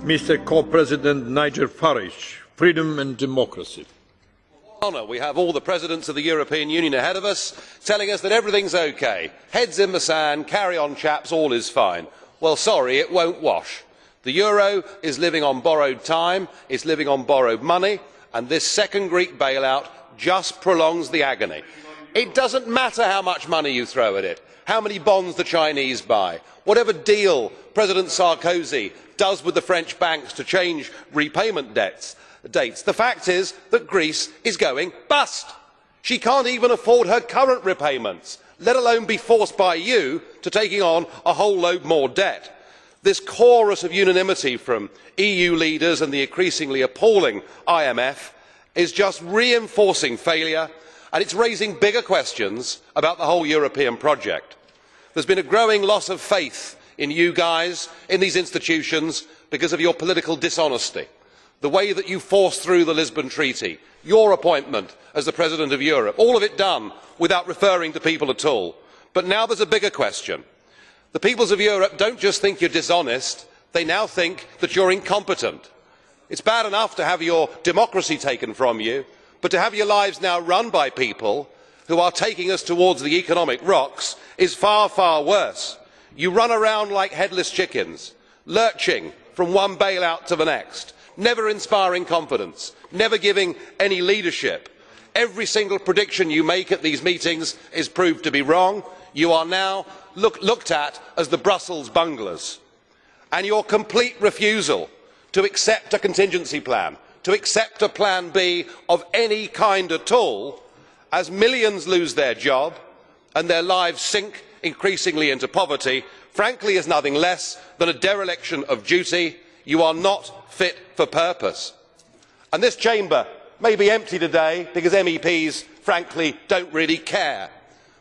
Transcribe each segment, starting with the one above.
Mr. Co-President Nigel Farage, Freedom and Democracy. Honour, we have all the presidents of the European Union ahead of us telling us that everything's okay. Heads in the sand, carry on chaps, all is fine. Well, sorry, it won't wash. The euro is living on borrowed time, it's living on borrowed money, and this second Greek bailout just prolongs the agony. It doesn't matter how much money you throw at it, how many bonds the Chinese buy, whatever deal President Sarkozy does with the French banks to change repayment dates. The fact is that Greece is going bust. She can't even afford her current repayments, let alone be forced by you to taking on a whole load more debt. This chorus of unanimity from EU leaders and the increasingly appalling IMF is just reinforcing failure, and it's raising bigger questions about the whole European project. There's been a growing loss of faith in you guys, in these institutions, because of your political dishonesty. The way that you forced through the Lisbon Treaty, your appointment as the President of Europe, all of it done without referring to people at all. But now there's a bigger question. The peoples of Europe don't just think you're dishonest, they now think that you're incompetent. It's bad enough to have your democracy taken from you, but to have your lives now run by people who are taking us towards the economic rocks is far, far worse. You run around like headless chickens, lurching from one bailout to the next, never inspiring confidence, never giving any leadership. Every single prediction you make at these meetings is proved to be wrong. You are now looked at as the Brussels bunglers. And your complete refusal to accept a contingency plan, to accept a plan B of any kind at all, as millions lose their job and their lives sink increasingly into poverty, frankly is nothing less than a dereliction of duty. You are not fit for purpose. And this chamber may be empty today because MEPs, frankly, don't really care.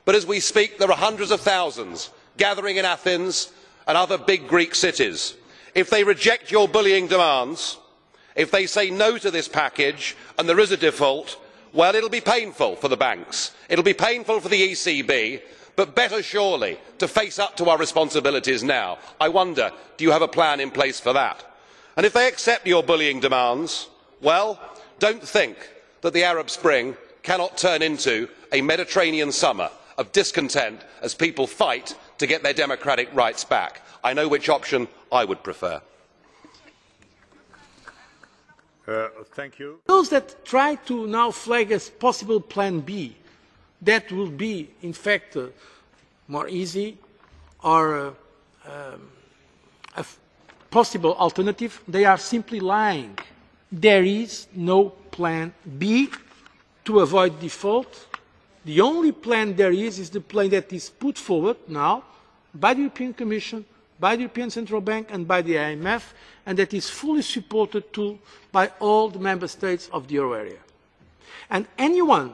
But as we speak, there are hundreds of thousands gathering in Athens and other big Greek cities. If they reject your bullying demands, if they say no to this package and there is a default, well, it'll be painful for the banks, it'll be painful for the ECB, but better surely to face up to our responsibilities now. I wonder, do you have a plan in place for that? And if they accept your bullying demands, well, don't think that the Arab Spring cannot turn into a Mediterranean summer of discontent as people fight to get their democratic rights back. I know which option I would prefer. Thank you. Those that try to now flag as possible plan B, that will be in fact more easy or a possible alternative, they are simply lying. There is no plan B to avoid default. The only plan there is the plan that is put forward now by the European Commission, by the European Central Bank and by the IMF, and that is fully supported too by all the member states of the euro area. And anyone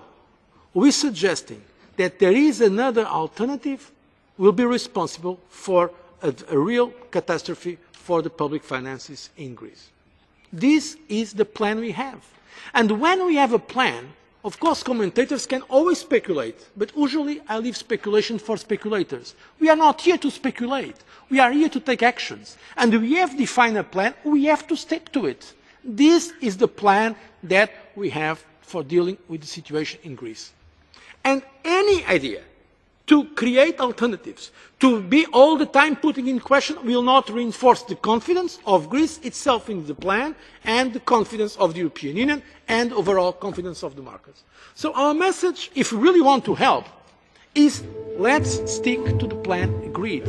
who is suggesting that there is another alternative will be responsible for a real catastrophe for the public finances in Greece. This is the plan we have. And when we have a plan, of course commentators can always speculate, but usually I leave speculation for speculators. We are not here to speculate. We are here to take actions. And we have defined a plan, we have to stick to it. This is the plan that we have for dealing with the situation in Greece. And any idea to create alternatives, to be all the time putting in question, will not reinforce the confidence of Greece itself in the plan and the confidence of the European Union and overall confidence of the markets. So our message, if we really want to help, is let's stick to the plan agreed.